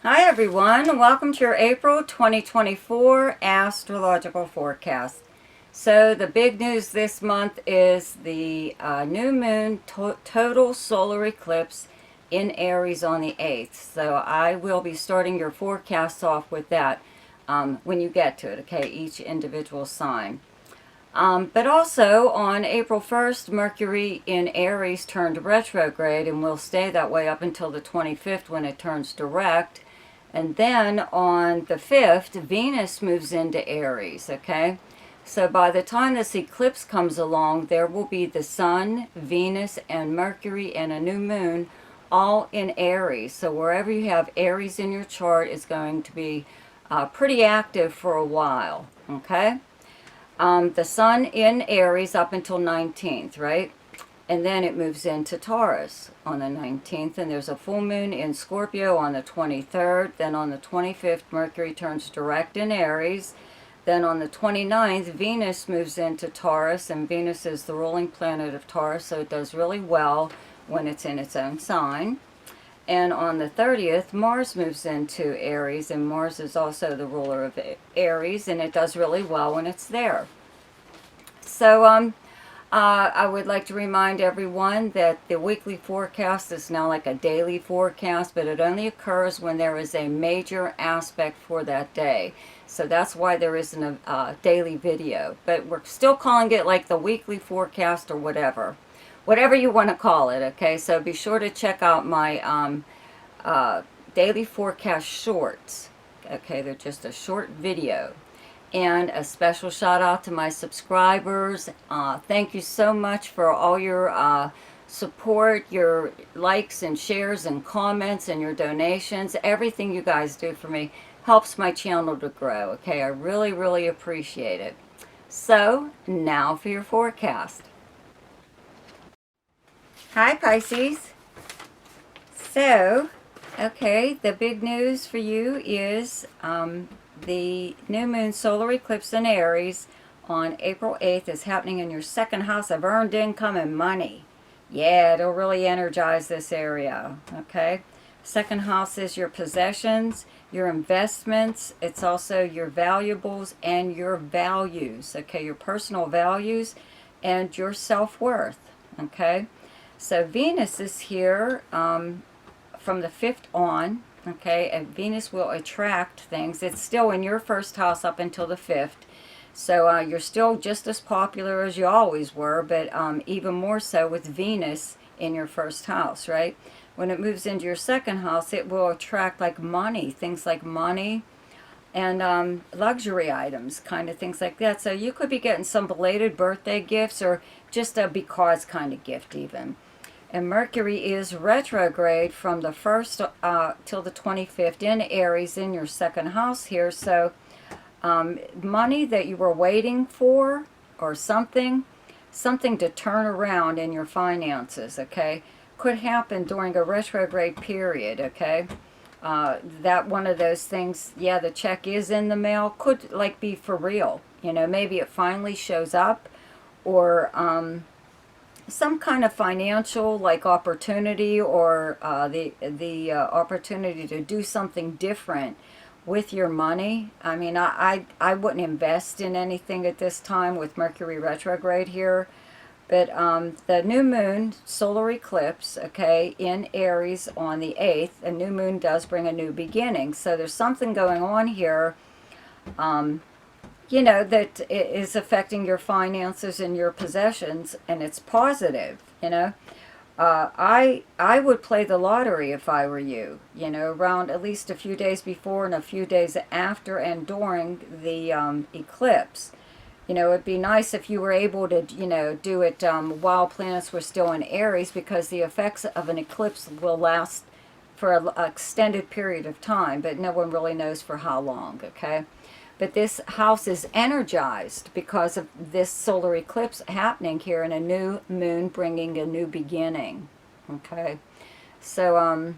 Hi everyone, welcome to your April 2024 astrological forecast. So the big news this month is the new moon total solar eclipse in Aries on the 8th. So I will be starting your forecast off with that when you get to it, okay, each individual sign. But also on April 1st, Mercury in Aries turned retrograde and will stay that way up until the 25th when it turns direct. And then on the 5th, Venus moves into Aries, okay? So by the time this eclipse comes along, there will be the Sun, Venus, and Mercury and a new moon all in Aries. So wherever you have Aries in your chart is going to be pretty active for a while, okay? The Sun in Aries up until 19th, right? And then it moves into Taurus on the 19th, and there's a full moon in Scorpio on the 23rd. Then on the 25th, Mercury turns direct in Aries. Then on the 29th, Venus moves into Taurus, and Venus is the ruling planet of Taurus, so it does really well when it's in its own sign. And on the 30th, Mars moves into Aries, and Mars is also the ruler of Aries, and it does really well when it's there. So, I would like to remind everyone that the weekly forecast is now like a daily forecast, but it only occurs when there is a major aspect for that day. So that's why there isn't a daily video. But we're still calling it like the weekly forecast or whatever. Whatever you want to call it, okay? So be sure to check out my daily forecast shorts. Okay, they're just a short video. And a special shout out to my subscribers. Thank you so much for all your support, your likes and shares and comments and your donations. Everything you guys do for me helps my channel to grow. Okay, I really, really appreciate it. So, now for your forecast. Hi, Pisces. So, okay, the big news for you is the new moon solar eclipse in Aries on April 8th is happening in your second house of earned income and money. Yeah, it'll really energize this area, okay? Second house is your possessions, your investments. It's also your valuables and your values, okay? Your personal values and your self-worth, okay? So Venus is here from the 5th on, okay, and Venus will attract things. It's still in your first house up until the 5th, so you're still just as popular as you always were, but even more so with Venus in your first house, right? When it moves into your second house, it will attract like money, things like money and luxury items, kind of things like that. So you could be getting some belated birthday gifts or just a because kind of gift even. And Mercury is retrograde from the 1st till the 25th in Aries in your second house here. So money that you were waiting for or something to turn around in your finances, okay, could happen during a retrograde period, okay. That one of those things, yeah, the check is in the mail, could like be for real, you know, maybe it finally shows up, or some kind of financial like opportunity, or the opportunity to do something different with your money. I mean, I wouldn't invest in anything at this time with Mercury retrograde here. But the new moon solar eclipse, okay, in Aries on the 8th, a new moon does bring a new beginning. So there's something going on here, you know, that is affecting your finances and your possessions, and it's positive, you know. I would play the lottery if I were you, you know, around at least a few days before and a few days after and during the eclipse. You know, it'd be nice if you were able to, you know, do it while planets were still in Aries, because the effects of an eclipse will last for an extended period of time, but no one really knows for how long, okay? But this house is energized because of this solar eclipse happening here, and a new moon bringing a new beginning, okay? So,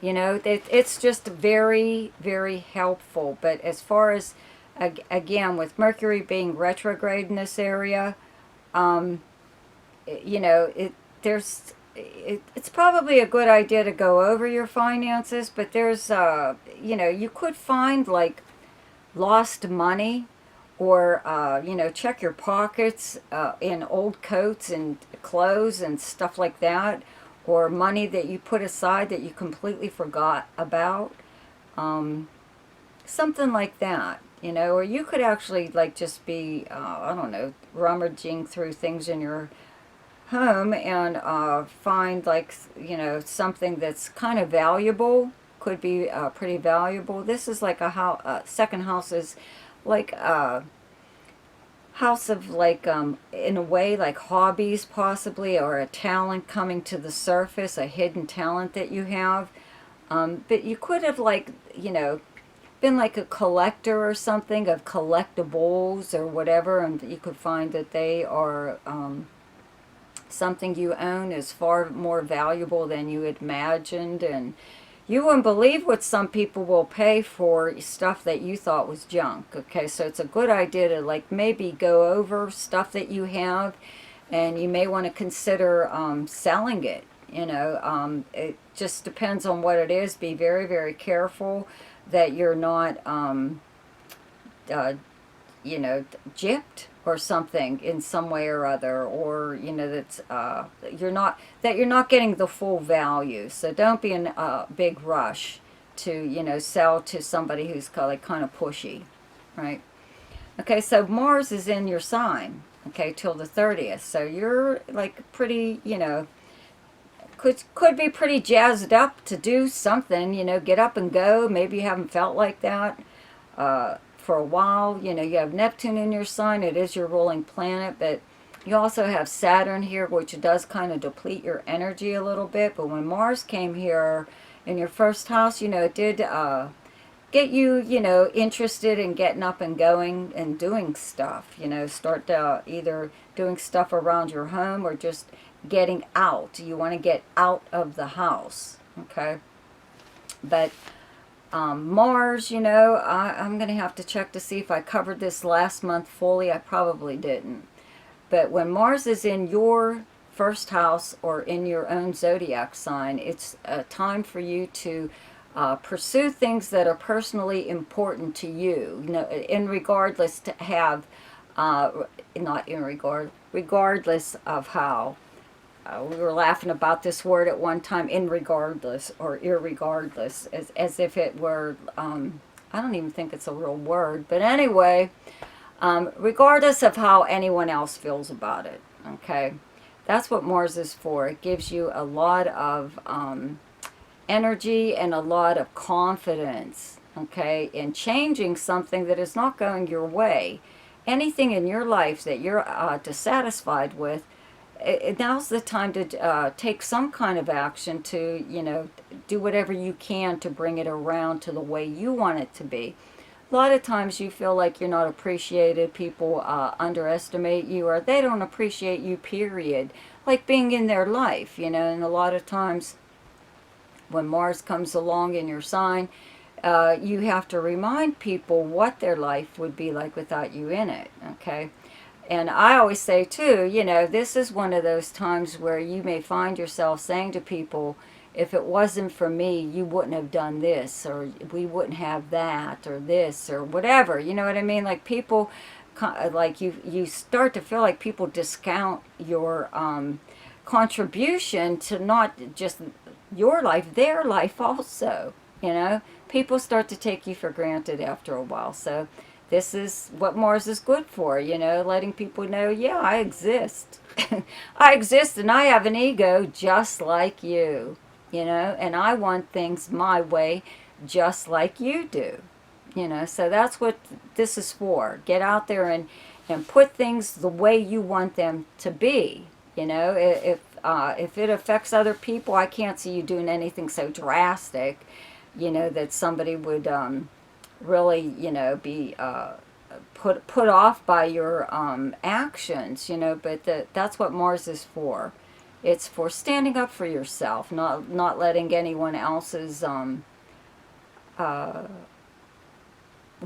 you know, it's just very, very helpful. But as far as, again, with Mercury being retrograde in this area, you know, there's it's probably a good idea to go over your finances, but there's, you could find like lost money, or check your pockets in old coats and clothes and stuff like that, or money that you put aside that you completely forgot about, um, something like that. Or you could actually like just be, I don't know, rummaging through things in your home and find like something that's kind of valuable. Could be pretty valuable. This is like a house. Second house is like a house of like, in a way, like hobbies possibly, or a talent coming to the surface, a hidden talent that you have. But you could have like, been like a collector or something of collectibles or whatever, and you could find that they are, something you own is far more valuable than you had imagined, and you wouldn't believe what some people will pay for stuff that you thought was junk. Okay, so it's a good idea to like maybe go over stuff that you have, and you may want to consider selling it. It just depends on what it is. Be very, very careful that you're not uh, gypped or something in some way or other, or that's you're not getting the full value. So don't be in a big rush to sell to somebody who's kind of pushy, right? Okay, so Mars is in your sign, okay, till the 30th. So you're like pretty, could be pretty jazzed up to do something, get up and go. Maybe you haven't felt like that for a while. You have Neptune in your sign. It is your ruling planet, but you also have Saturn here, which does kind of deplete your energy a little bit. But when Mars came here in your first house, it did get you, interested in getting up and going and doing stuff. Start either doing stuff around your home or just getting out. You want to get out of the house, okay? But Mars, I'm going to have to check to see if I covered this last month fully. I probably didn't. But when Mars is in your first house or in your own zodiac sign, it's a time for you to pursue things that are personally important to you. In regardless to have, not in regard, regardless of how. We were laughing about this word at one time, in regardless or irregardless, as if it were, I don't even think it's a real word. But anyway, regardless of how anyone else feels about it, okay? That's what Mars is for. It gives you a lot of energy and a lot of confidence, okay, in changing something that is not going your way. Anything in your life that you're dissatisfied with, now's the time to take some kind of action to, do whatever you can to bring it around to the way you want it to be. A lot of times you feel like you're not appreciated. People underestimate you, or they don't appreciate you, period. Like being in their life, and a lot of times when Mars comes along in your sign, you have to remind people what their life would be like without you in it, okay? And I always say, too, this is one of those times where you may find yourself saying to people, if it wasn't for me, you wouldn't have done this, or we wouldn't have that, or this, or whatever. You know what I mean? Like people, like you start to feel like people discount your contribution to not just your life, their life also. People start to take you for granted after a while. So this is what Mars is good for, letting people know, yeah, I exist. I exist and I have an ego just like you, and I want things my way just like you do, So that's what this is for. Get out there and put things the way you want them to be, If it affects other people, I can't see you doing anything so drastic, that somebody would really, be put off by your actions, But that's what Mars is for. It's for standing up for yourself, not letting anyone else's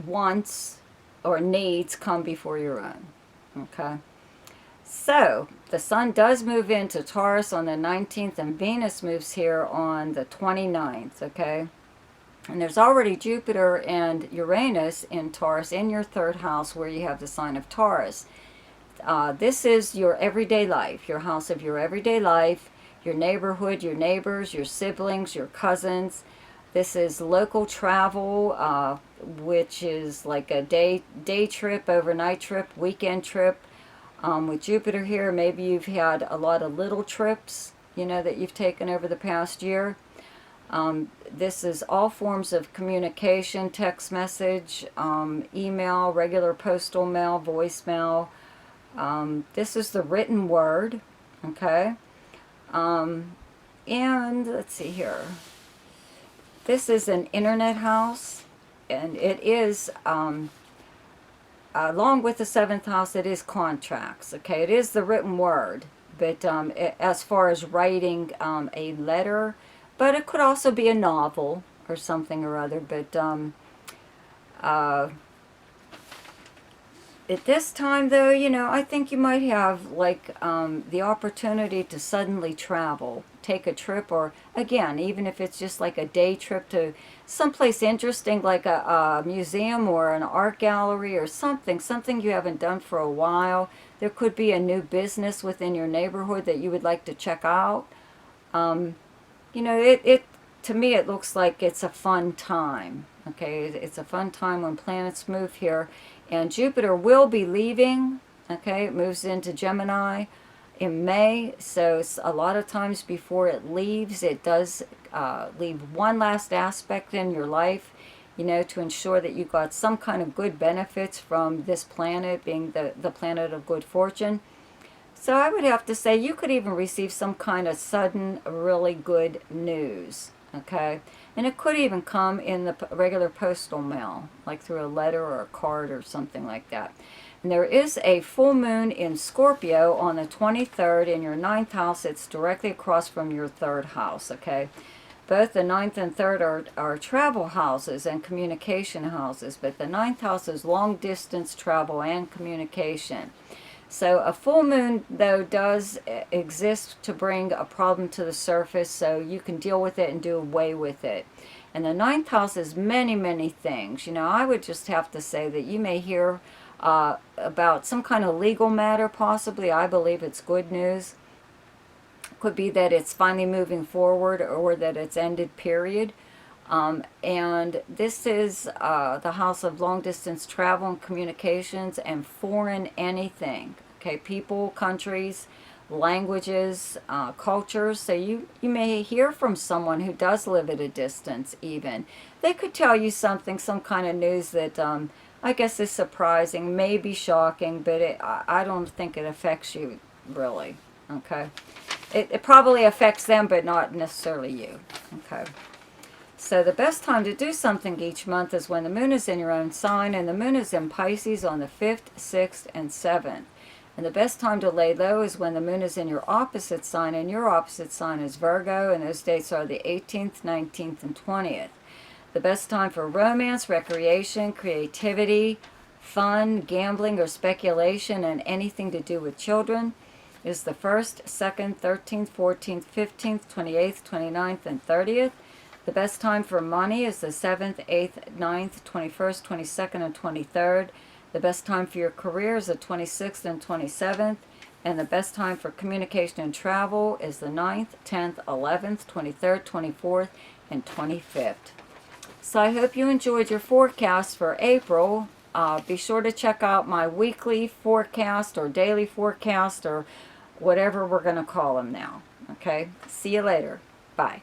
wants or needs come before your own. Okay. So, the Sun does move into Taurus on the 19th, and Venus moves here on the 29th, okay? And there's already Jupiter and Uranus in Taurus in your third house where you have the sign of Taurus. This is your everyday life, your house of your everyday life, your neighborhood, your neighbors, your siblings, your cousins. This is local travel, which is like a day trip, overnight trip, weekend trip. With Jupiter here, maybe you've had a lot of little trips, you know, that you've taken over the past year. This is all forms of communication, text message, email, regular postal mail, voicemail. This is the written word, okay? And let's see here. This is an internet house, and it is, along with the seventh house, it is contracts, okay? It is the written word, but as far as writing a letter, but it could also be a novel or something or other, but at this time, though, you know, I think you might have, like, the opportunity to suddenly travel, take a trip, or, again, even if it's just like a day trip to someplace interesting, like a museum or an art gallery or something you haven't done for a while. There could be a new business within your neighborhood that you would like to check out. You know, to me, it looks like it's a fun time. Okay, it's a fun time when planets move here. And Jupiter will be leaving, okay, it moves into Gemini in May, so a lot of times before it leaves, it does leave one last aspect in your life, you know, to ensure that you got some kind of good benefits from this planet being the planet of good fortune. So I would have to say you could even receive some kind of sudden, really good news, okay? And it could even come in the regular postal mail, like through a letter or a card or something like that. And there is a full moon in Scorpio on the 23rd in your 9th house. It's directly across from your 3rd house, okay? Both the 9th and 3rd are travel houses and communication houses, but the 9th house is long distance travel and communication. So a full moon, though, does exist to bring a problem to the surface, so you can deal with it and do away with it. And the 9th house is many, many things. You know, I would just have to say that you may hear about some kind of legal matter, possibly. I believe it's good news. Could be that it's finally moving forward or that it's ended, period. And this is the house of long-distance travel and communications and foreign anything. Okay, people, countries, languages, cultures. So you may hear from someone who does live at a distance even. They could tell you something, some kind of news that I guess is surprising, maybe shocking, but I don't think it affects you really. Okay, it probably affects them, but not necessarily you. Okay. So the best time to do something each month is when the moon is in your own sign, and the moon is in Pisces on the 5th, 6th, and 7th. And the best time to lay low is when the moon is in your opposite sign, and your opposite sign is Virgo, and those dates are the 18th, 19th, and 20th. The best time for romance, recreation, creativity, fun, gambling, or speculation, and anything to do with children is the 1st, 2nd, 13th, 14th, 15th, 28th, 29th, and 30th. The best time for money is the 7th, 8th, 9th, 21st, 22nd, and 23rd. The best time for your career is the 26th and 27th. And the best time for communication and travel is the 9th, 10th, 11th, 23rd, 24th, and 25th. So I hope you enjoyed your forecast for April. Be sure to check out my weekly forecast or daily forecast or whatever we're going to call them now. Okay? See you later. Bye.